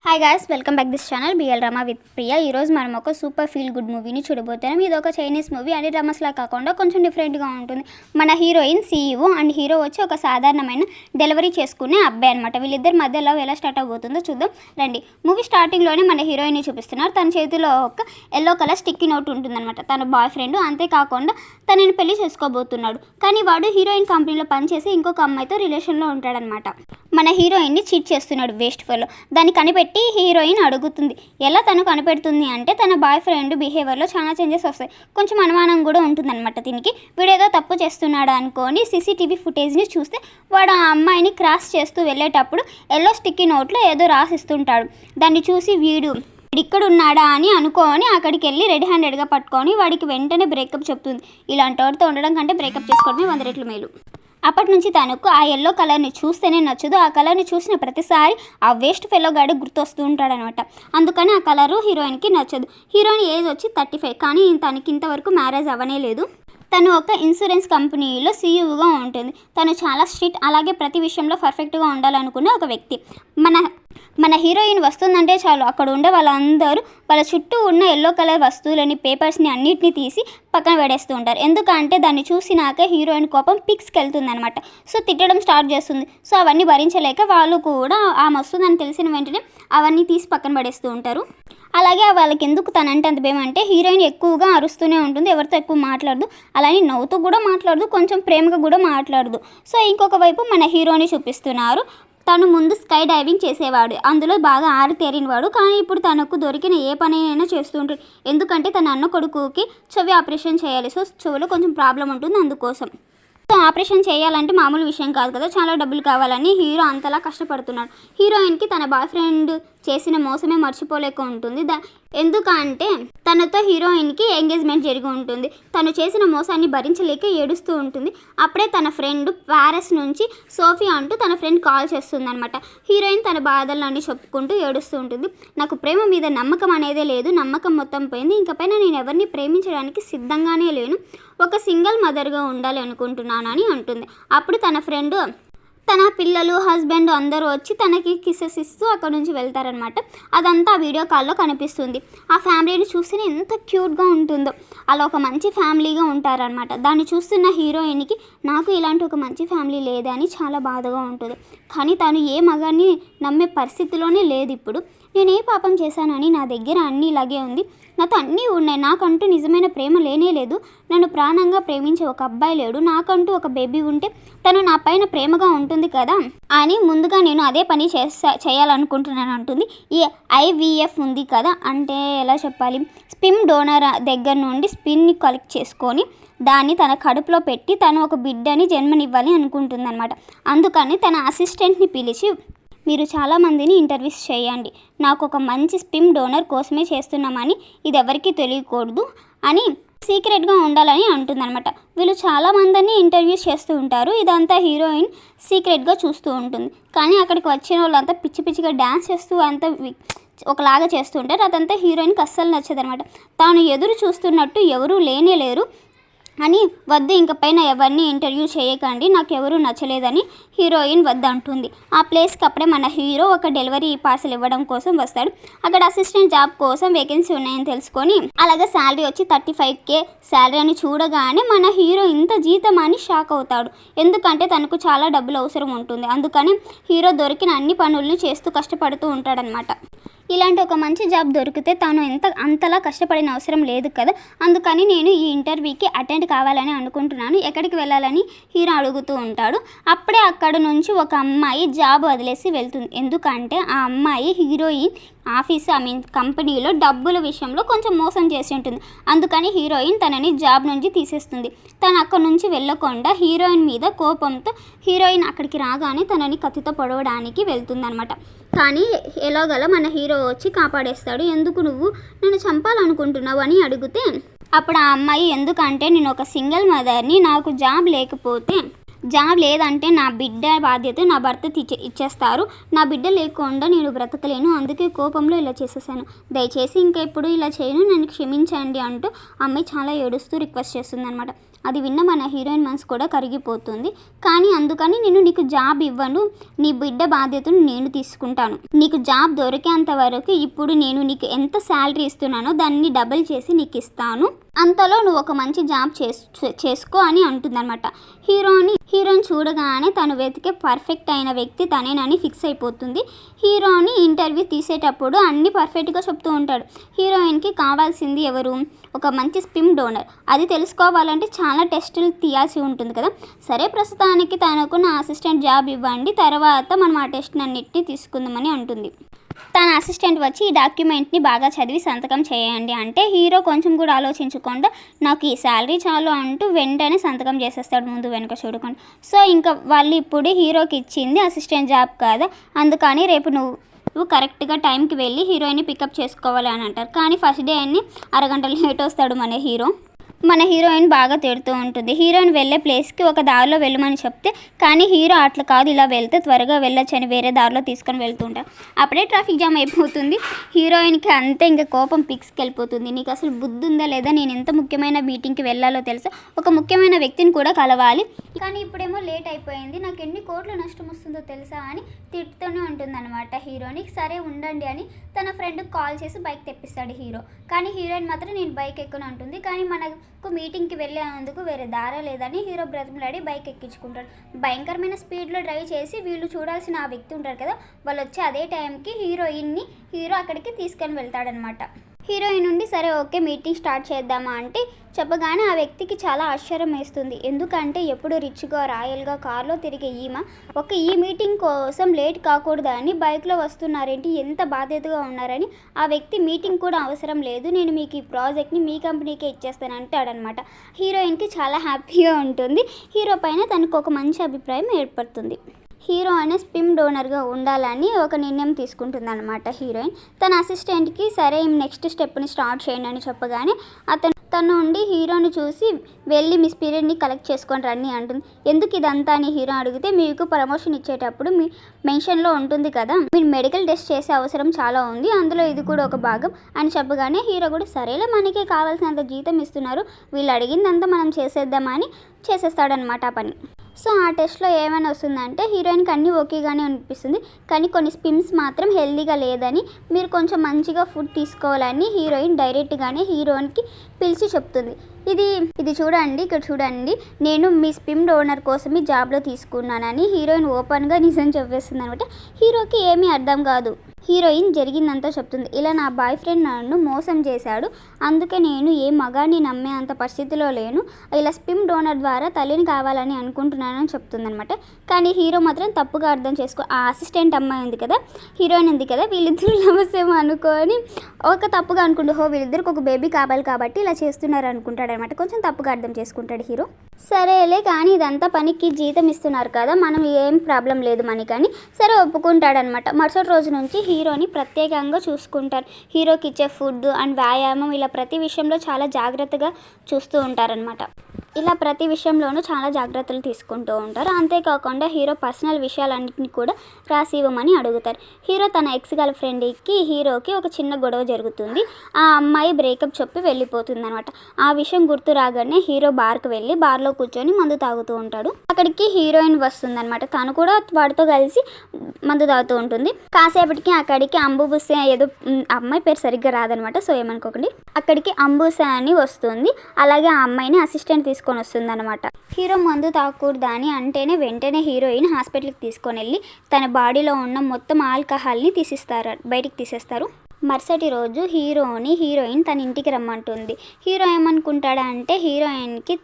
Hi guys, welcome back this channel BL drama with Priya. ఈరోజు మనం ఒక సూపర్ ఫీల్ గుడ్ మూవీని చూడబోతున్నాం. ఇది ఒక చైనీస్ మూవీ. అన్ని డ్రామాస్లా కాకుండా కొంచెం డిఫరెంట్గా ఉంటుంది. మన హీరోయిన్ సీఈఓ అండ్ హీరో వచ్చి ఒక సాధారణమైన డెలివరీ చేసుకునే అబ్బాయి అనమాట. వీళ్ళిద్దరి మధ్యలో ఎలా స్టార్ట్ అవబోతుందో చూద్దాం రండి. మూవీ స్టార్టింగ్లోనే మన హీరోయిన్ని చూపిస్తున్నారు. తన చేతిలో ఒక ఎల్లో కలర్ స్టిక్కీ నోట్ ఉంటుందన్నమాట. తన బాయ్ ఫ్రెండ్, అంతేకాకుండా తనని పెళ్లి చేసుకోబోతున్నాడు. కానీ వాడు హీరోయిన్ కంపెనీలో పనిచేసి ఇంకొక అమ్మాయితో రిలేషన్లో ఉంటాడనమాట. మన హీరోయిన్ని చీట్ చేస్తున్నాడు వేస్ట్ ఫెలో. దాన్ని కనిపెట్టి హీరోయిన్ అడుగుతుంది. ఎలా తను కనిపెడుతుంది అంటే తన బాయ్ ఫ్రెండ్ బిహేవియర్లో చాలా చేంజెస్ వస్తాయి. కొంచెం అనుమానం కూడా ఉంటుందన్నమాట దీనికి. వీడేదో తప్పు చేస్తున్నాడు అనుకొని సీసీటీవీ ఫుటేజ్ని చూస్తే వాడు ఆ అమ్మాయిని క్రాస్ చేస్తూ వెళ్ళేటప్పుడు ఎల్లో స్టిక్కీ నోట్లో ఏదో రాసిస్తుంటాడు. దాన్ని చూసి వీడు ఇక్కడ ఉన్నాడా అని అనుకొని అక్కడికి వెళ్ళి రెడీ హ్యాండెడ్గా పట్టుకొని వాడికి వెంటనే బ్రేకప్ చెప్తుంది. ఇలాంటి వాడితో ఉండడం కంటే బ్రేకప్ చేసుకోవడమే 100 రెట్లు మేలు. అప్పటి నుంచి తనకు ఆ ఎల్లో కలర్ని చూస్తేనే నచ్చదు. ఆ కలర్ని చూసిన ప్రతిసారి ఆ వేస్ట్ ఫెలో గాడు గుర్తొస్తూ ఉంటాడనమాట. అందుకని ఆ కలరు హీరోయిన్కి నచ్చదు. హీరోయిన్ ఏజ్ వచ్చి 35, కానీ తనకి ఇంతవరకు మ్యారేజ్ అవ్వనే లేదు. తను ఒక ఇన్సూరెన్స్ కంపెనీలో సీఈఓగా ఉంటుంది. తను చాలా స్ట్రిక్ట్, అలాగే ప్రతి విషయంలో పర్ఫెక్ట్గా ఉండాలనుకునే ఒక వ్యక్తి. మన హీరోయిన్ వస్తుందంటే చాలు అక్కడ ఉండే వాళ్ళందరూ వాళ్ళ చుట్టూ ఉన్న ఎల్లో కలర్ వస్తువులని, పేపర్స్ని అన్నిటిని తీసి పక్కన పడేస్తూ ఉంటారు. ఎందుకంటే దాన్ని చూసినాక హీరోయిన్ కోపం పిక్స్కి వెళ్తుంది అనమాట. సో తిట్టడం స్టార్ట్ చేస్తుంది. సో అవన్నీ భరించలేక వాళ్ళు కూడా ఆమె వస్తుందని తెలిసిన వెంటనే అవన్నీ తీసి పక్కన పడేస్తూ ఉంటారు. అలాగే వాళ్ళకి ఎందుకు తనంటే అంత భయమంటే హీరోయిన్ ఎక్కువగా అరుస్తూనే ఉంటుంది. ఎవరితో ఎక్కువ మాట్లాడదు, అలానే నవ్వుతూ కూడా మాట్లాడదు, కొంచెం ప్రేమగా కూడా మాట్లాడదు. సో ఇంకొక వైపు మన హీరోని చూపిస్తున్నారు. తను ముందు స్కై డైవింగ్ చేసేవాడు, అందులో బాగా ఆరితేరినవాడు. కానీ ఇప్పుడు తనకు దొరికిన ఏ పని అయినా చేస్తూ ఉంటాడు. ఎందుకంటే తన అన్న కొడుకుకి చెవి ఆపరేషన్ చేయాలి. సో చెవిలో కొంచెం ప్రాబ్లం ఉంటుంది, అందుకోసం. సో ఆపరేషన్ చేయాలంటే మామూలు విషయం కాదు కదా, చాలా డబ్బులు కావాలని హీరో అంతలా కష్టపడుతున్నాడు. హీరోయిన్కి తన బాయ్ ఫ్రెండ్ చేసిన మోసమే మర్చిపోలేక ఉంటుంది. ఎందుకంటే తనతో హీరోయిన్కి ఎంగేజ్మెంట్ జరిగి ఉంటుంది. తను చేసిన మోసాన్ని భరించలేక ఏడుస్తూ ఉంటుంది. అప్పుడే తన ఫ్రెండ్ ప్యారిస్ నుంచి సోఫీ అంటూ తన ఫ్రెండ్ కాల్ చేస్తుంది అనమాట. హీరోయిన్ తన బాధలన్నీ చెప్పుకుంటూ ఏడుస్తూ ఉంటుంది. నాకు ప్రేమ మీద నమ్మకం అనేదే లేదు, నమ్మకం మొత్తం పోయింది. ఇంకపైన నేను ఎవరిని ప్రేమించడానికి సిద్ధంగానే లేను, ఒక సింగిల్ మదర్గా ఉండాలి అనుకుంటున్నాను అని అంటుంది. అప్పుడు తన ఫ్రెండ్, తన పిల్లలు, హస్బెండ్ అందరూ వచ్చి తనకి కిసెస్ ఇస్తూ అక్కడ నుంచి వెళ్తారనమాట. అదంతా ఆ వీడియో కాల్లో కనిపిస్తుంది. ఆ ఫ్యామిలీని చూస్తేనే ఎంత క్యూట్గా ఉంటుందో. అలా ఒక మంచి ఫ్యామిలీగా ఉంటారనమాట. దాన్ని చూస్తున్న హీరోయిన్కి నాకు ఇలాంటి ఒక మంచి ఫ్యామిలీ లేదని చాలా బాధగా ఉంటుంది. కానీ తను ఏ మగాన్ని నమ్మే పరిస్థితిలోనే లేదు ఇప్పుడు. నేను ఏ పాపం చేశానని నా దగ్గర అన్నీ ఇలాగే ఉంది, నాతో అన్నీ ఉన్నాయి, నాకంటూ నిజమైన ప్రేమ లేనే లేదు, నన్ను ప్రాణంగా ప్రేమించే ఒక అబ్బాయి లేడు, నాకంటూ ఒక బేబీ ఉంటే తను నా పైన ప్రేమగా ఉంటుంది కదా అని ముందుగా నేను అదే పని చేయాలనుకుంటున్నాను అంటుంది. ఈ ఐవీఎఫ్ ఉంది కదా, అంటే ఎలా చెప్పాలి, స్పిమ్ డోనర్ దగ్గర నుండి స్పిన్ని కలెక్ట్ చేసుకొని దాన్ని తన కడుపులో పెట్టి తను ఒక బిడ్డని జన్మనివ్వాలి అనుకుంటుంది అనమాట. అందుకని తన అసిస్టెంట్ని పిలిచి, మీరు చాలామందిని ఇంటర్వ్యూస్ చేయండి, నాకు ఒక మంచి స్పిమ్ డోనర్ కోసమే చేస్తున్నామని ఇది ఎవరికీ తెలియకూడదు అని సీక్రెట్గా ఉండాలని అంటుందన్నమాట. వీళ్ళు చాలామందిని ఇంటర్వ్యూస్ చేస్తూ ఉంటారు. ఇదంతా హీరోయిన్ సీక్రెట్గా చూస్తూ ఉంటుంది. కానీ అక్కడికి వచ్చిన వాళ్ళంతా పిచ్చి పిచ్చిగా డ్యాన్స్ చేస్తూ అంతా ఒకలాగా చేస్తూ ఉంటారు. అదంతా హీరోయిన్కి అస్సలు నచ్చదనమాట. తాను ఎదురు చూస్తున్నట్టు ఎవరూ లేనే లేరు అని, వద్దు ఇంక పైన ఎవరిని ఇంటర్వ్యూ చేయకండి, నాకు ఎవరూ నచ్చలేదని హీరోయిన్ వద్దంటుంది. ఆ ప్లేస్కి అప్పుడే మన హీరో ఒక డెలివరీ పార్సల్ ఇవ్వడం కోసం వస్తాడు. అక్కడ అసిస్టెంట్ జాబ్ కోసం వేకెన్సీ ఉన్నాయని తెలుసుకొని, అలాగే శాలరీ వచ్చి 35K శాలరీ అని చూడగానే మన హీరో ఇంత జీతం అని షాక్ అవుతాడు. ఎందుకంటే తనకు చాలా డబ్బులు అవసరం ఉంటుంది. అందుకని హీరో దొరికిన అన్ని పనుల్ని చేస్తూ కష్టపడుతూ ఉంటాడనమాట. ఇలాంటి ఒక మంచి జాబ్ దొరికితే తాను అంతలా కష్టపడిన అవసరం లేదు కదా, అందుకని నేను ఈ ఇంటర్వ్యూకి అటెండ్ కావాలని అనుకుంటున్నాను, ఎక్కడికి వెళ్ళాలని హీరో అడుగుతూ ఉంటాడు. అప్పుడే అక్కడ నుంచి ఒక అమ్మాయి జాబ్ వదిలేసి వెళ్తుంది. ఎందుకంటే ఆ అమ్మాయి హీరోయిన్ కంపెనీలో డబ్బుల విషయంలో కొంచెం మోసం చేసి ఉంటుంది. అందుకని హీరోయిన్ తనని జాబ్ నుంచి తీసేస్తుంది. తను అక్కడ నుంచి వెళ్ళకుండా హీరోయిన్ మీద కోపంతో హీరోయిన్ అక్కడికి రాగానే తనని కత్తితో పొడవడానికి వెళ్తుందనమాట. కానీ ఎలాగల మన హీరో వచ్చి కాపాడేస్తాడు. ఎందుకు నువ్వు నన్ను చంపాలనుకుంటున్నావు అని అడిగితే అప్పుడు ఆ అమ్మాయి, ఎందుకంటే నేను ఒక సింగిల్ మదర్ని, నాకు జాబ్ లేకపోతే జాబ్ లేదంటే నా బిడ్డ బాధ్యత నా భర్త ఇచ్చేస్తారు, నా బిడ్డ లేకుండా నేను బ్రతకలేను, అందుకే కోపంలో ఇలా చేసేసాను, దయచేసి ఇంకా ఎప్పుడు ఇలా చేయను, నన్ను క్షమించండి అంటూ అమ్మాయి చాలా ఏడుస్తూ రిక్వెస్ట్ చేస్తుంది అనమాట. అది విన్న మన హీరోయిన్ మనసు కూడా కరిగిపోతుంది. కానీ అందుకని నేను నీకు జాబ్ ఇవ్వను, నీ బిడ్డ బాధ్యతను నేను తీసుకుంటాను, నీకు జాబ్ దొరికేంత వరకు ఇప్పుడు నేను నీకు ఎంత శాలరీ ఇస్తున్నానో దాన్ని డబుల్ చేసి నీకు ఇస్తాను, అంతలో నువ్వు ఒక మంచి జాబ్ చేసుకో అని అంటుందన్నమాట. హీరోని చూడగానే తను వెతికే పర్ఫెక్ట్ అయిన వ్యక్తి తనేనని ఫిక్స్ అయిపోతుంది. హీరోని ఇంటర్వ్యూ తీసేటప్పుడు అన్నీ పర్ఫెక్ట్గా చెప్తూ ఉంటాడు. హీరోయిన్కి కావాల్సింది ఎవరు? ఒక మంచి స్పిమ్ డోనర్. అది తెలుసుకోవాలంటే చాలా టెస్టులు తీయాల్సి ఉంటుంది కదా. సరే, ప్రస్తుతానికి తనకు నా అసిస్టెంట్ జాబ్ ఇవ్వండి, తర్వాత మనం ఆ టెస్ట్ అన్నిటిని తీసుకుందామని అంటుంది. తన అసిస్టెంట్ వచ్చి ఈ డాక్యుమెంట్ని బాగా చదివి సంతకం చేయండి అంటే హీరో కొంచెం కూడా ఆలోచించకుండా నాకు ఈ శాలరీ చాలు అంటూ వెంటనే సంతకం చేసేస్తాడు, ముందు వెనుక చూడకుండా. సో ఇంకా వాళ్ళు ఇప్పుడు హీరోకి ఇచ్చింది అసిస్టెంట్ జాబ్ కదా, అందుకని రేపు నువ్వు కరెక్ట్గా టైంకి వెళ్ళి హీరోయిన్ని పికప్ చేసుకోవాలి అని అంటారు. కానీ ఫస్ట్ డే అన్ని అరగంట లేట్ వస్తాడు మన హీరోయిన్ బాగా తిడుతూ ఉంటుంది. హీరోయిన్ వెళ్ళే ప్లేస్కి ఒక దారిలో వెళ్ళమని చెప్తే కానీ హీరో అట్లా కాదు, ఇలా వెళ్తే త్వరగా వెళ్ళొచ్చని వేరే దారిలో తీసుకొని వెళ్తుంటారు. అప్పుడే ట్రాఫిక్ జామ్ అయిపోతుంది. హీరోయిన్కి అంతే ఇంకా కోపం పిక్స్కి వెళ్ళిపోతుంది. నీకు అసలు బుద్ధి ఉందా లేదా, నేను ఎంత ముఖ్యమైన మీటింగ్కి వెళ్ళాలో తెలుసా, ఒక ముఖ్యమైన వ్యక్తిని కూడా కలవాలి, కానీ ఇప్పుడేమో లేట్ అయిపోయింది, నాకు ఎన్ని కోట్ల నష్టం వస్తుందో తెలుసా అని తిట్టుతూనే ఉంటుందన్నమాట హీరోని. సరే ఉండండి అని తన ఫ్రెండ్కి కాల్ చేసి బైక్ తెప్పిస్తాడు హీరో. కానీ హీరోయిన్ మాత్రం నేను బైక్ ఎక్కుని అంటుంది. కానీ మనకు మీటింగ్కి వెళ్ళేందుకు వేరే దారా లేదని హీరో బ్రతిమలాడి బైక్ ఎక్కించుకుంటాడు. భయంకరమైన స్పీడ్లో డ్రైవ్ చేసి వీళ్ళు చూడాల్సిన ఆ వ్యక్తి ఉంటారు కదా, వాళ్ళు వచ్చి అదే టైంకి హీరో అక్కడికి తీసుకొని వెళ్తాడనమాట. హీరోయిన్ నుండి సరే ఓకే మీటింగ్ స్టార్ట్ చేద్దామా అంటే చెప్పగానే ఆ వ్యక్తికి చాలా ఆశ్చర్యం వేస్తుంది. ఎందుకంటే ఎప్పుడు రిచ్గా రాయల్గా కార్లో తిరిగే ఈ మీటింగ్ కోసం లేట్ కాకూడదని బైక్లో వస్తున్నారేంటి, ఎంత బాధ్యతగా ఉన్నారని. ఆ వ్యక్తి మీటింగ్ కూడా అవసరం లేదు, నేను మీకు ఈ ప్రాజెక్ట్ని మీ కంపెనీకే ఇచ్చేస్తాను అంటాడనమాట. హీరోయిన్కి చాలా హ్యాపీగా ఉంటుంది. హీరో పైన తనకు ఒక మంచి అభిప్రాయం ఏర్పడుతుంది. హీరో అనే స్పిమ్ డోనర్గా ఉండాలని ఒక నిర్ణయం తీసుకుంటుంది అనమాట హీరోయిన్. తన అసిస్టెంట్కి సరే నెక్స్ట్ స్టెప్ని స్టార్ట్ చేయండి అని చెప్పగానే తను ఉండి హీరోని చూసి వెళ్ళి మీ స్పిరిట్ని కలెక్ట్ చేసుకొని రండి అంటుంది. ఎందుకు ఇదంతా అని హీరో అడిగితే మీకు ప్రమోషన్ ఇచ్చేటప్పుడు మీ మెన్షన్లో ఉంటుంది కదా, మీరు మెడికల్ టెస్ట్ చేసే అవసరం చాలా ఉంది, అందులో ఇది కూడా ఒక భాగం అని చెప్పగానే హీరో కూడా సరేలే మనకే కావాల్సినంత జీతం ఇస్తున్నారు, వీళ్ళు అడిగిందంతా మనం చేసేద్దామని చేసేస్తాడనమాట ఆ పని. సో ఆ టెస్ట్లో ఏమైనా వస్తుందంటే హీరోయిన్కి అన్నీ ఓకేగానే అనిపిస్తుంది, కానీ కొన్ని స్పిమ్స్ మాత్రం హెల్తీగా లేదని, మీరు కొంచెం మంచిగా ఫుడ్ తీసుకోవాలని హీరోయిన్ డైరెక్ట్గానే హీరోయిన్కి పిలిచి చెప్తుంది. ఇది చూడండి, ఇక్కడ చూడండి, నేను మీ స్పిమ్ డోనర్ కోసమే జాబ్లో తీసుకున్నానని హీరోయిన్ ఓపెన్గా నిజం చెప్పేస్తుంది అనమాట. హీరోకి ఏమీ అర్థం కాదు. హీరోయిన్ జరిగిందంతా చెప్తుంది. ఇలా నా బాయ్ ఫ్రెండ్ నన్ను మోసం చేశాడు, అందుకే నేను ఏ మగాన్ని నమ్మే అంత పరిస్థితిలో లేను, ఇలా స్పిమ్ డోనర్ ద్వారా తల్లిని కావాలని అనుకుంటున్నానని చెప్తుందనమాట. కానీ హీరో మాత్రం తప్పుగా అర్థం ఆ అసిస్టెంట్ అమ్మాయి ఉంది కదా, హీరోయిన్ ఉంది కదా, వీళ్ళిద్దరూ లవర్స్ ఏమో అనుకొని ఒక తప్పుగా అనుకుంటూ వీళ్ళిద్దరికి ఒక బేబీ కావాలి కాబట్టి ఇలా చేస్తున్నారు అనుకుంటాడు అనమాట. కొంచెం తప్పుగా అర్థం చేసుకుంటాడు హీరో. సరేలే కానీ ఇదంతా పనికి జీతం ఇస్తున్నారు కదా, మనం ఏం ప్రాబ్లం లేదు మనకని సరే ఒప్పుకుంటాడనమాట. మరుసటి రోజు నుంచి హీరోని ప్రత్యేకంగా చూసుకుంటారు. హీరోకి ఇచ్చే ఫుడ్ అండ్ వ్యాయామం ఇలా ప్రతి విషయంలో చాలా జాగ్రత్తగా చూస్తూ ఉంటారనమాట. ఇలా ప్రతి విషయంలోనూ చాలా జాగ్రత్తలు తీసుకుంటూ ఉంటారు. అంతేకాకుండా హీరో పర్సనల్ విషయాలన్నింటినీ కూడా రాసి ఇవ్వమని అడుగుతారు. హీరో తన ఎక్స్ గర్ల్ ఫ్రెండ్కి హీరోకి ఒక చిన్న గొడవ జరుగుతుంది. ఆ అమ్మాయి బ్రేకప్ చెప్పి వెళ్ళిపోతుంది అనమాట. ఆ విషయం గుర్తు రాగానే హీరో బార్కి వెళ్ళి బార్లో కూర్చొని మందు తాగుతూ ఉంటాడు. అక్కడికి హీరోయిన్ వస్తుంది అనమాట. తను కూడా వాడితో కలిసి మందు తాగుతూ ఉంటుంది. కాసేపటికి అక్కడికి అంబుబుసే ఏదో అమ్మాయి పేరు సరిగ్గా రాదనమాట, సో ఏమనుకోకండి. అక్కడికి అంబుసే అని వస్తుంది. అలాగే ఆ అమ్మాయిని అసిస్టెంట్ తీసుకొని వస్తుంది అనమాట. హీరో మందు తాగకూడదని అంటేనే వెంటనే హీరోయిన్ హాస్పిటల్కి తీసుకొని వెళ్ళి తన బాడీలో ఉన్న మొత్తం ఆల్కహాల్ని బయటికి తీసేస్తారు. మరుసటి రోజు హీరోయిన్ తన ఇంటికి రమ్మంటుంది. హీరో ఏమనుకుంటాడంటే హీరోయిన్కి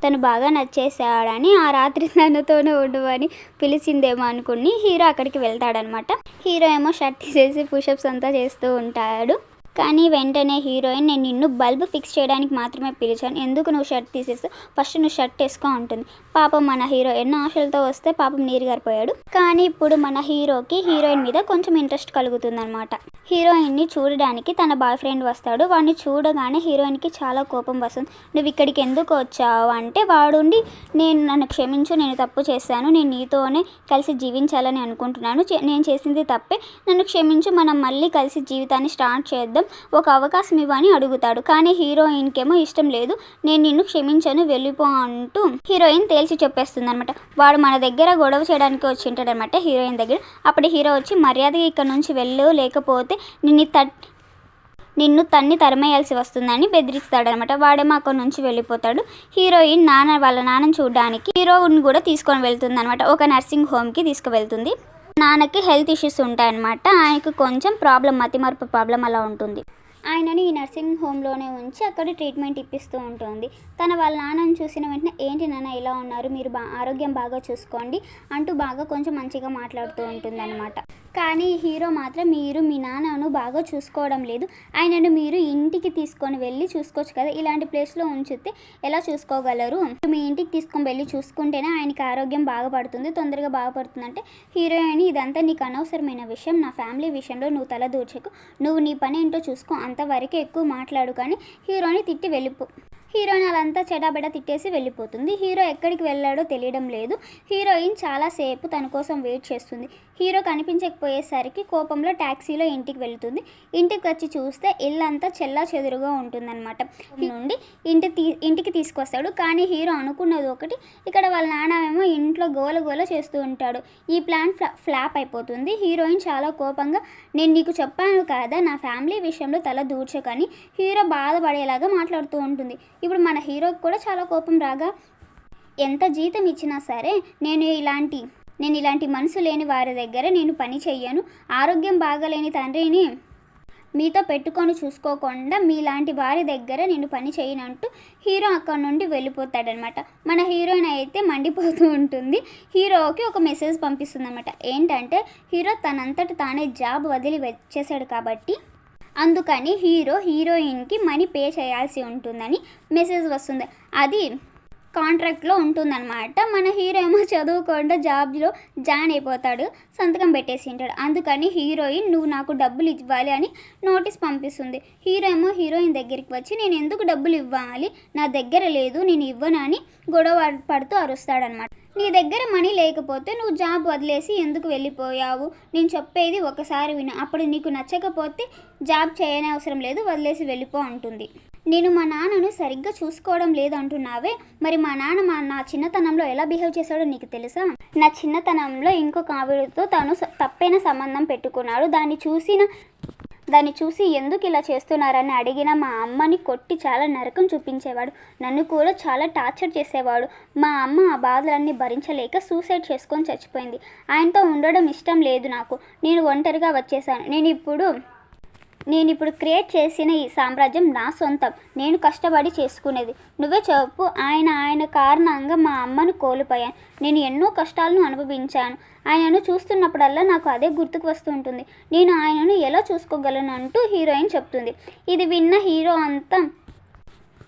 తను బాగా నచ్చేసాడని ఆ రాత్రి తనతోనే ఉండవని పిలిచిందేమో అనుకుని హీరో అక్కడికి వెళ్తాడనమాట. హీరో ఏమో షర్ట్ తీసేసి పుషప్స్ అంతా చేస్తూ ఉంటాడు. కానీ వెంటనే హీరోయిన్ నేను నిన్ను బల్బ్ ఫిక్స్ చేయడానికి మాత్రమే పిలిచాను, ఎందుకు నువ్వు షర్ట్ తీసేస్తే ఫస్ట్ నువ్వు షర్ట్ వేసుకో ఉంటుంది. పాపం మన హీరో ఎన్నో ఆశలతో వస్తే పాపం నీరు గారిపోయాడు. కానీ ఇప్పుడు మన హీరోకి హీరోయిన్ మీద కొంచెం ఇంట్రెస్ట్ కలుగుతుందన్నమాట. హీరోయిన్ని చూడడానికి తన బాయ్ ఫ్రెండ్ వస్తాడు. వాడిని చూడగానే హీరోయిన్కి చాలా కోపం వస్తుంది. నువ్వు ఇక్కడికి ఎందుకు వచ్చావు అంటే వాడుండి నన్ను క్షమించు, నేను తప్పు చేశాను, నేను నీతోనే కలిసి జీవించాలని అనుకుంటున్నాను, నేను చేసింది తప్పే, నన్ను క్షమించు, మనం మళ్ళీ కలిసి జీవితాన్ని స్టార్ట్ చేద్దాం, ఒక అవకాశం ఇవ్వని అడుగుతాడు. కానీ హీరోయిన్కేమో ఇష్టం లేదు, నేను నిన్ను క్షమించను వెళ్ళిపో అంటూ హీరోయిన్ తేల్చి చెప్పేస్తుంది అనమాట. వాడు మన దగ్గర గొడవ చేయడానికి వచ్చి ఉంటాడనమాట హీరోయిన్ దగ్గర. అప్పుడు హీరో వచ్చి మర్యాదగా ఇక్కడ నుంచి వెళ్ళు, లేకపోతే నిన్ను తన్ని తరిమేయాల్సి వస్తుందని బెదిరిస్తాడనమాట. వాడేమో అక్కడ నుంచి వెళ్ళిపోతాడు. హీరోయిన్ వాళ్ళ నాన్నని చూడడానికి హీరోని కూడా తీసుకొని వెళ్తుంది అనమాట. ఒక నర్సింగ్ హోమ్కి తీసుకువెళ్తుంది. నాన్నకి హెల్త్ ఇష్యూస్ ఉంటాయన్నమాట. ఆయనకు కొంచెం మతిమరుపు ప్రాబ్లం అలా ఉంటుంది. ఆయనని ఈ నర్సింగ్ హోమ్లోనే ఉంచి అక్కడ ట్రీట్మెంట్ ఇప్పిస్తూ ఉంటుంది. వాళ్ళ నాన్నని చూసిన వెంటనే ఏంటి నాన్న ఇలా ఉన్నారు, మీరు ఆరోగ్యం బాగా చూసుకోండి అంటూ బాగా కొంచెం మంచిగా మాట్లాడుతూ ఉంటుంది అనమాట. కానీ హీరో మాత్రం మీరు మీ నాన్నను బాగా చూసుకోవడం లేదు, ఆయనను మీరు ఇంటికి తీసుకొని వెళ్ళి చూసుకోవచ్చు కదా, ఇలాంటి ప్లేస్లో ఉంచితే ఎలా చూసుకోగలరు, మీ ఇంటికి తీసుకొని వెళ్ళి చూసుకుంటేనే ఆయనకి ఆరోగ్యం బాగుపడుతుంది, తొందరగా బాగుపడుతుంది అంటే హీరోయిన్ ఇదంతా నీకు అనవసరమైన విషయం, నా ఫ్యామిలీ విషయంలో నువ్వు తల దూర్చకు, నువ్వు నీ పని ఏంటో చూసుకో, అంతవరకు ఎక్కువ మాట్లాడు కానీ హీరోని తిట్టి వెళ్ళిపో. హీరోయిన్ అలంతా చెడాబెడ తిట్టేసి వెళ్ళిపోతుంది. హీరో ఎక్కడికి వెళ్ళాడో తెలియడం లేదు. హీరోయిన్ చాలాసేపు తన కోసం వెయిట్ చేస్తుంది. హీరో కనిపించకపోయేసరికి కోపంలో ట్యాక్సీలో ఇంటికి వెళ్తుంది. ఇంటికి వచ్చి చూస్తే ఇల్లంతా చెల్లా చెదురుగా ఉంటుందన్నమాట. నుండి ఇంటికి తీసుకొస్తాడు. కానీ హీరో అనుకున్నది ఒకటి, ఇక్కడ వాళ్ళ నాన్నమేమో ఇంట్లో గోల చేస్తూ ఉంటాడు. ఈ ప్లాన్ ఫ్లాప్ అయిపోతుంది. హీరోయిన్ చాలా కోపంగా నేను నీకు చెప్పాను కదా నా ఫ్యామిలీ విషయంలో తల దూర్చకని హీరో బాధపడేలాగా మాట్లాడుతూ ఉంటుంది. ఇప్పుడు మన హీరోకి కూడా చాలా కోపం రాగా ఎంత జీతం ఇచ్చినా సరే నేను ఇలాంటి మనసు లేని వారి దగ్గర నేను పని చెయ్యను, ఆరోగ్యం బాగలేని తండ్రిని మీతో పెట్టుకొని చూసుకోకుండా మీలాంటి వారి దగ్గర నేను పని చేయనంటూ హీరో అక్కడి నుండి వెళ్ళిపోతాడనమాట. మన హీరోయిన్ అయితే మండిపోతూ ఉంటుంది. హీరోకి ఒక మెసేజ్ పంపిస్తుంది అనమాట. ఏంటంటే హీరో తనంతట తానే జాబ్ వదిలి వచ్చేసాడు కాబట్టి అందుకని హీరోయిన్కి మనీ పే చేయాల్సి ఉంటుందని మెసేజ్ వస్తుంది. అది కాంట్రాక్ట్లో ఉంటుందన్నమాట. మన హీరో ఏమో చదువుకుండా జాబ్లో జాయిన్ అయిపోతాడు, సంతకం పెట్టేసి ఉంటాడు. అందుకని హీరోయిన్ నువ్వు నాకు డబ్బులు ఇవ్వాలి అని నోటీస్ పంపిస్తుంది. హీరో ఏమో హీరోయిన్ దగ్గరికి వచ్చి నేను ఎందుకు డబ్బులు ఇవ్వాలి, నా దగ్గర లేదు, నేను ఇవ్వను అని గొడవ పడుతూ అరుస్తాడనమాట. నీ దగ్గర మనీ లేకపోతే నువ్వు జాబ్ వదిలేసి ఎందుకు వెళ్ళిపోయావు, నేను చెప్పేది ఒకసారి విను, అప్పుడు నీకు నచ్చకపోతే జాబ్ చేయనే అవసరం లేదు, వదిలేసి వెళ్ళిపో అంటుంది. నేను మా నాన్నను సరిగ్గా చూసుకోవడం లేదంటున్నావే, మరి మా నాన్న నా చిన్నతనంలో ఎలా బిహేవ్ చేశాడో నీకు తెలుసా? నా చిన్నతనంలో ఇంకొక ఆవిడతో తను తప్పైన సంబంధం పెట్టుకున్నాడు. దాన్ని చూసి ఎందుకు ఇలా చేస్తున్నారని అడిగిన మా అమ్మని కొట్టి చాలా నరకం చూపించేవాడు, నన్ను కూడా చాలా టార్చర్ చేసేవాడు. మా అమ్మ ఆ బాధలన్నీ భరించలేక సూసైడ్ చేసుకొని చచ్చిపోయింది. ఆయనతో ఉండడం ఇష్టం లేదు నాకు, నేను ఒంటరిగా వచ్చేసాను. నేను ఇప్పుడు క్రియేట్ చేసిన ఈ సామ్రాజ్యం నా సొంతం, నేను కష్టపడి చేసుకునేది. నువ్వే చెప్పు, ఆయన కారణంగా మా అమ్మను కోల్పోయాను, నేను ఎన్నో కష్టాలను అనుభవించాను. ఆయనను చూస్తున్నప్పుడల్లా నాకు అదే గుర్తుకు వస్తూ ఉంటుంది, నేను ఆయనను ఎలా చూసుకోగలను అంటూ హీరోయిన్ చెప్తుంది. ఇది విన్న హీరో అంతా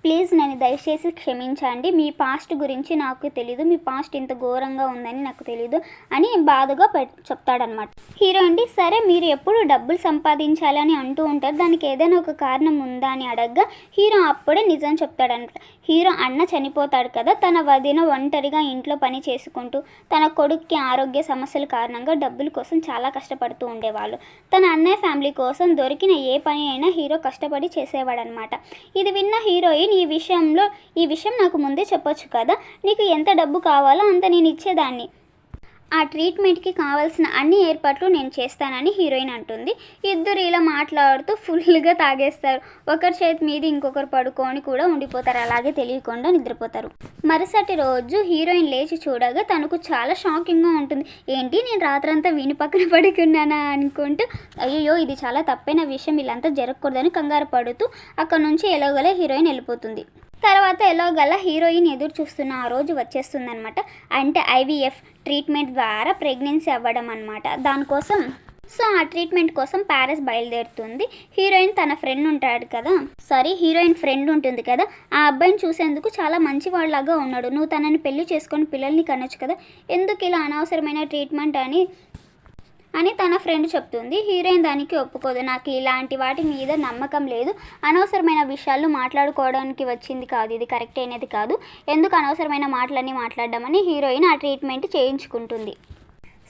ప్లీజ్ నన్ను దయచేసి క్షమించండి, మీ పాస్ట్ గురించి నాకు తెలీదు, మీ పాస్ట్ ఇంత ఘోరంగా ఉందని నాకు తెలీదు అని బాధగా చెప్తాడనమాట. హీరోయిన్ సరే మీరు ఎప్పుడు డబ్బులు సంపాదించాలని అంటూ ఉంటారు, దానికి ఏదైనా ఒక కారణం ఉందా అని అడగ్గా హీరో అప్పుడే నిజం చెప్తాడనమాట. హీరో అన్న చనిపోతాడు కదా, తన వదిన ఒంటరిగా ఇంట్లో పని చేసుకుంటూ తన కొడుక్కి ఆరోగ్య సమస్యల కారణంగా డబ్బుల కోసం చాలా కష్టపడుతూ ఉండేవాళ్ళు. తన అన్నయ్య ఫ్యామిలీ కోసం దొరికిన ఏ పని అయినా హీరో కష్టపడి చేసేవాడనమాట. ఇది విన్న హీరోయిన్ ఈ విషయం నాకు ముందే చెప్పొచ్చు కదా, నీకు ఎంత డబ్బు కావాలో అంత నేను ఇచ్చేదాన్ని, ఆ ట్రీట్మెంట్కి కావాల్సిన అన్ని ఏర్పాట్లు నేను చేస్తానని హీరోయిన్ అంటుంది. ఇద్దరు ఇలా మాట్లాడుతూ ఫుల్గా తాగేస్తారు. ఒకరి చేతి మీద ఇంకొకరు పడుకొని కూడా ఉండిపోతారు, అలాగే తెలియకుండా నిద్రపోతారు. మరుసటి రోజు హీరోయిన్ లేచి చూడగా తనకు చాలా షాకింగ్గా ఉంటుంది. ఏంటి నేను రాత్రంతా వీని పక్కన పడుకున్నానా అనుకుంటూ అయ్యో ఇది చాలా తప్పైన విషయం, వీళ్ళంతా జరగకూడదని కంగారు పడుతూ అక్కడ నుంచి ఎలాగోలా హీరోయిన్ వెళ్ళిపోతుంది. తర్వాత ఎలాగలా హీరోయిన్ ఎదురు చూస్తున్న ఆ రోజు వచ్చేస్తుందనమాట. అంటే IVF ట్రీట్మెంట్ ద్వారా ప్రెగ్నెన్సీ అవ్వడం అనమాట. దానికోసం సో ఆ ట్రీట్మెంట్ కోసం ప్యారిస్ బయలుదేరుతుంది. హీరోయిన్ తన ఫ్రెండ్ ఉంటాడు కదా, హీరోయిన్ ఫ్రెండ్ ఉంటుంది కదా, ఆ అబ్బాయిని చూసేందుకు చాలా మంచివాళ్ళలాగా ఉన్నాడు. నువ్వు తనని పెళ్లి చేసుకొని పిల్లల్ని కనొచ్చు కదా, ఎందుకు ఇలా అనవసరమైన ట్రీట్మెంట్ అని తన ఫ్రెండ్ చెప్తుంది. హీరోయిన్ దానికి ఒప్పుకోదు. నాకు ఇలాంటి వాటి మీద నమ్మకం లేదు, అనవసరమైన విషయాలు మాట్లాడుకోవడానికి వచ్చింది కాదు, ఇది కరెక్ట్ అనేది కాదు, ఎందుకు అనవసరమైన మాటలన్నీ మాట్లాడడం హీరోయిన్ ఆ ట్రీట్మెంట్ చేయించుకుంటుంది.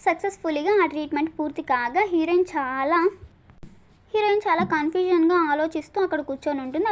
సక్సెస్ఫుల్గా ఆ ట్రీట్మెంట్ పూర్తి కాగా హీరోయిన్ చాలా కన్ఫ్యూజన్గా ఆలోచిస్తూ అక్కడ కూర్చొని ఉంటుంది.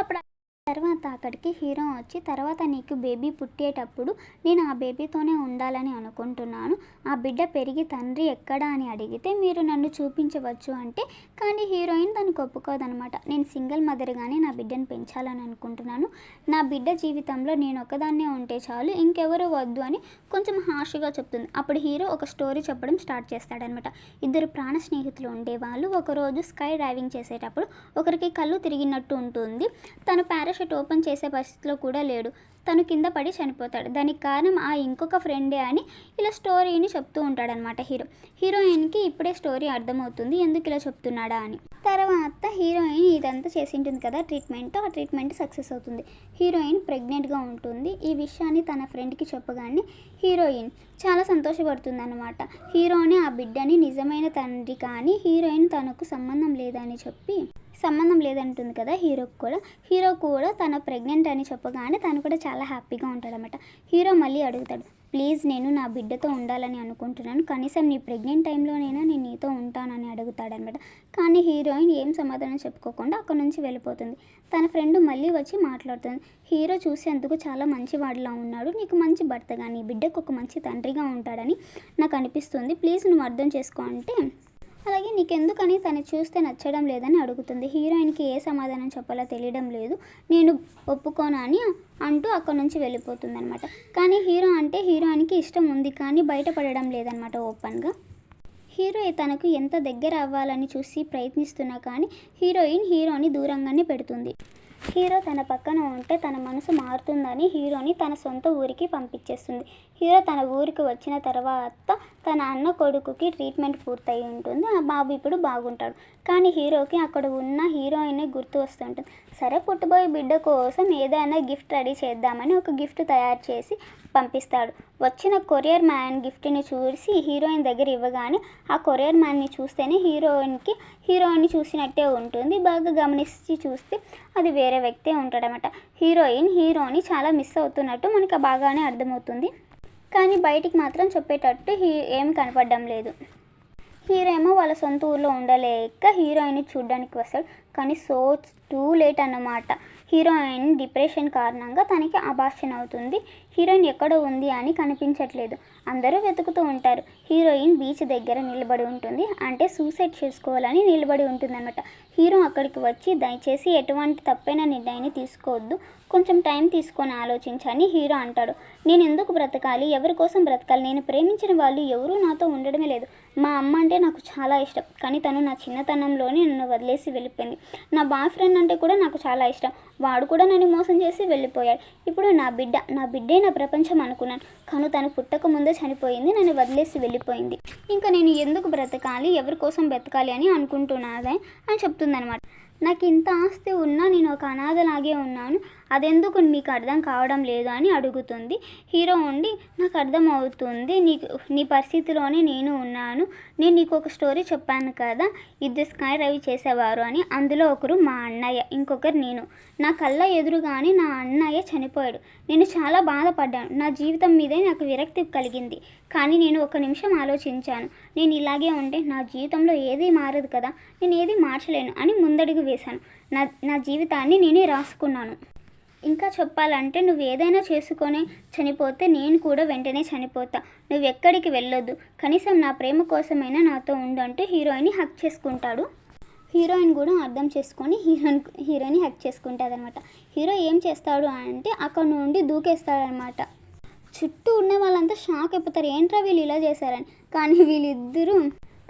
తర్వాత అక్కడికి హీరో వచ్చి, తర్వాత నీకు బేబీ పుట్టేటప్పుడు నేను ఆ బేబీతోనే ఉండాలని అనుకుంటున్నాను, ఆ బిడ్డ పెరిగి తండ్రి ఎక్కడా అని అడిగితే మీరు నన్ను చూపించవచ్చు అంటే, కానీ హీరోయిన్ దానికి ఒప్పుకోదనమాట. నేను సింగిల్ మదర్గానే నా బిడ్డను పెంచాలని అనుకుంటున్నాను, నా బిడ్డ జీవితంలో నేను ఒకదాన్నే ఉంటే చాలు, ఇంకెవరు వద్దు అని కొంచెం హార్ష్గా చెప్తుంది. అప్పుడు హీరో ఒక స్టోరీ చెప్పడం స్టార్ట్ చేస్తాడనమాట. ఇద్దరు ప్రాణ స్నేహితులు ఉండేవాళ్ళు. ఒకరోజు స్కై డ్రైవింగ్ చేసేటప్పుడు ఒకరికి కళ్ళు తిరిగినట్టు ఉంటుంది. తను పారాషూట్ ఓపెన్ చేసే పరిస్థితిలో కూడా లేడు, తను కింద పడి చనిపోతాడు. దానికి కారణం ఆ ఇంకొక ఫ్రెండే అని ఇలా స్టోరీని చెప్తూ ఉంటాడనమాట హీరోయిన్కి ఇప్పుడే స్టోరీ అర్థమవుతుంది ఎందుకు ఇలా చెప్తున్నాడా అని. తర్వాత హీరోయిన్ ఇదంతా చేసి ఉంటుంది కదా ఆ ట్రీట్మెంట్ సక్సెస్ అవుతుంది. హీరోయిన్ ప్రెగ్నెంట్గా ఉంటుంది. ఈ విషయాన్ని తన ఫ్రెండ్కి చెప్పగానే హీరోయిన్ చాలా సంతోషపడుతుంది అనమాట. హీరోని ఆ బిడ్డని నిజమైన తండ్రి కానీ హీరోయిన్ తనకు సంబంధం లేదంటుంది కదా హీరో కూడా తన ప్రెగ్నెంట్ అని చెప్పగానే తను కూడా చాలా హ్యాపీగా ఉంటాడనమాట. హీరో మళ్ళీ అడుగుతాడు, ప్లీజ్ నేను నా బిడ్డతో ఉండాలని అనుకుంటున్నాను, కనీసం నీ ప్రెగ్నెంట్ టైంలోనైనా నేను నీతో ఉంటానని అడుగుతాడనమాట. కానీ హీరోయిన్ ఏం సమాధానం చెప్పుకోకుండా అక్కడ నుంచి వెళ్ళిపోతుంది. తన ఫ్రెండ్ మళ్ళీ వచ్చి మాట్లాడుతుంది, హీరో చూసేందుకు చాలా మంచివాడిలా ఉన్నాడు, నీకు మంచి భర్తగా నీ బిడ్డకు ఒక మంచి తండ్రిగా ఉంటాడని నాకు అనిపిస్తుంది, ప్లీజ్ నువ్వు అర్థం చేసుకో అంటే, అలాగే నీకెందుకని తను చూస్తే నచ్చడం లేదని అడుగుతుంది. హీరోయిన్కి ఏ సమాధానం చెప్పాలో తెలియడం లేదు. నేను ఒప్పుకోను అని అంటూ అక్కడ నుంచి వెళ్ళిపోతుంది అనమాట. కానీ హీరోయిన్కి ఇష్టం ఉంది కానీ బయటపడడం లేదనమాట ఓపెన్గా. హీరో తనకు ఎంత దగ్గర అవ్వాలని చూసి ప్రయత్నిస్తున్నా కానీ హీరోని దూరంగానే పెడుతుంది. హీరో తన పక్కన ఉంటే తన మనసు మారుతుందని హీరోని తన సొంత ఊరికి పంపించేస్తుంది. హీరో తన ఊరికి వచ్చిన తర్వాత తన అన్న కొడుకుకి ట్రీట్మెంట్ పూర్తయి ఉంటుంది. ఆ బాబు ఇప్పుడు బాగుంటాడు. కానీ హీరోకి అక్కడ ఉన్న హీరోయిన్ గుర్తు వస్తుంటుంది. సరే పుట్టబోయే బిడ్డ కోసం ఏదైనా గిఫ్ట్ రెడీ చేద్దామని ఒక గిఫ్ట్ తయారు చేసి పంపిస్తాడు. వచ్చిన కొరియర్ మ్యాన్ గిఫ్ట్ని చూసి హీరోయిన్ దగ్గర ఇవ్వగానే ఆ కొరియర్ మ్యాన్ని చూస్తేనే హీరోయిన్ని చూసినట్టే ఉంటుంది. బాగా గమనించి చూస్తే అది వేరే వ్యక్తే ఉంటాడనమాట. హీరోని చాలా మిస్ అవుతున్నట్టు మనకు బాగానే అర్థమవుతుంది. కానీ బయటికి మాత్రం చెప్పేటట్టు ఏం కనపడడం లేదు. హీరో ఏమో వాళ్ళ సొంత ఊర్లో ఉండలేక హీరోయిన్ని చూడడానికి వస్తాడు. కానీ టూ లేట్ అన్నమాట. హీరోయిన్ డిప్రెషన్ కారణంగా తనకి అబార్షన్ అవుతుంది. హీరోయిన్ ఎక్కడ ఉంది అని కనిపించట్లేదు. అందరూ వెతుకుతూ ఉంటారు. హీరోయిన్ బీచ్ దగ్గర నిలబడి ఉంటుంది, అంటే సూసైడ్ చేసుకోవాలని నిలబడి ఉంటుంది అనమాట. హీరో అక్కడికి వచ్చి, దయచేసి ఎటువంటి తప్పైన నిర్ణయాన్ని తీసుకోవద్దు, కొంచెం టైం తీసుకొని ఆలోచించని హీరో అంటాడు. నేను ఎందుకు బ్రతకాలి, ఎవరి కోసం బ్రతకాలి, నేను ప్రేమించిన వాళ్ళు ఎవరూ నాతో ఉండడమే లేదు. మా అమ్మ అంటే నాకు చాలా ఇష్టం, కానీ తను నా చిన్నతనంలోనే నన్ను వదిలేసి వెళ్ళిపోయింది. నా బాయ్ ఫ్రెండ్ అంటే కూడా నాకు చాలా ఇష్టం, వాడు కూడా నన్ను మోసం చేసి వెళ్ళిపోయాడు. ఇప్పుడు నా బిడ్డే నా ప్రపంచం అనుకున్నాను, కానీ తను పుట్టక ముందే చనిపోయింది, నన్ను వదిలేసి వెళ్ళిపోయింది. ఇంకా నేను ఎందుకు బ్రతకాలి, ఎవరి కోసం బ్రతకాలి అని అనుకుంటున్నాదే అని చెప్తుందనమాట. నాకు ఇంత ఆస్తి ఉన్నా నేను ఒక అనాథలాగే ఉన్నాను, అదెందుకు మీకు అర్థం కావడం లేదు అని అడుగుతుంది. హీరో ఉండి, నాకు అర్థం అవుతుంది, నీ పరిస్థితిలోనే నేను ఉన్నాను, నేను నీకు ఒక స్టోరీ చెప్పాను కదా, ఇద్దరు స్కై డ్రైవ్ చేసేవారు అని, అందులో ఒకరు మా అన్నయ్య, ఇంకొకరు నేను. నా కళ్ళ ఎదురుగానే నా అన్నయ్య చనిపోయాడు. నేను చాలా బాధపడ్డాను, నా జీవితం మీదే నాకు విరక్తి కలిగింది. కానీ నేను ఒక నిమిషం ఆలోచించాను, నేను ఇలాగే ఉంటే నా జీవితంలో ఏదీ మారదు కదా, నేను ఏది మార్చలేను అని ముందడుగు వేశాను. నా జీవితాన్ని నేనే రాసుకున్నాను. ఇంకా చెప్పాలంటే నువ్వు ఏదైనా చేసుకొని చనిపోతే నేను కూడా వెంటనే చనిపోతా, నువ్వు ఎక్కడికి వెళ్ళొద్దు, కనీసం నా ప్రేమ కోసమైనా నాతో ఉండంటూ హీరోయిన్ని హక్ చేసుకుంటాడు. హీరోయిన్ కూడా అర్థం చేసుకొని హీరోయిన్ని హక్ చేసుకుంటుంది అనమాట. హీరో ఏం చేస్తాడు అంటే అక్కడ నుండి దూకేస్తాడనమాట. చుట్టూ ఉన్న వాళ్ళంతా షాక్ అయిపోతారు, ఏంట్రా వీళ్ళు ఇలా చేశారని. కానీ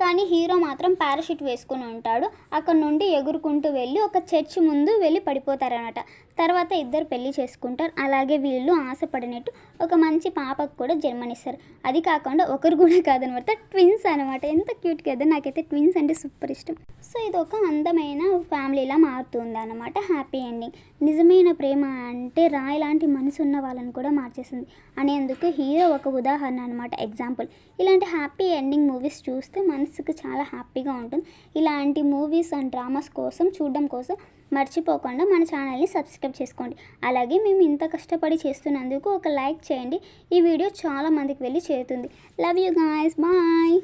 కానీ హీరో మాత్రం పారాషూట్ వేసుకుని ఉంటాడు. అక్కడ నుండి ఎగురుకుంటూ వెళ్ళి ఒక చర్చి ముందు వెళ్ళి పడిపోతారనమాట. తర్వాత ఇద్దరు పెళ్లి చేసుకుంటారు. అలాగే వీళ్ళు ఆశపడినట్టు ఒక మంచి పాపకు కూడా జన్మనిస్తారు. అది కాకుండా ఒకరు కూడా కాదనమాట, ట్విన్స్ అనమాట. ఎంత క్యూట్ కదా, నాకైతే ట్విన్స్ అంటే సూపర్ ఇష్టం. సో ఇది ఒక అందమైన ఫ్యామిలీలా మారుతుంది అనమాట. Happy ending. నిజమైన ప్రేమ అంటే రాయి లాంటి మనసు ఉన్న వాళ్ళని కూడా మార్చేస్తుంది అనేందుకు హీరో ఒక ఉదాహరణ అనమాట, ఎగ్జాంపుల్. ఇలాంటి హ్యాపీ ఎండింగ్ మూవీస్ చూస్తే మనసుకు చాలా హ్యాపీగా ఉంటుంది. ఇలాంటి మూవీస్ అండ్ డ్రామాస్ కోసం చూడడం కోసం మర్చిపోకుండా మన ఛానల్ని సబ్స్క్రైబ్ చేసుకోండి. అలాగే మేము ఇంత కష్టపడి చేస్తున్నందుకు ఒక లైక్ చేయండి. ఈ వీడియో చాలా మందికి వెళ్ళి చేరుతుంది. Love you guys, bye.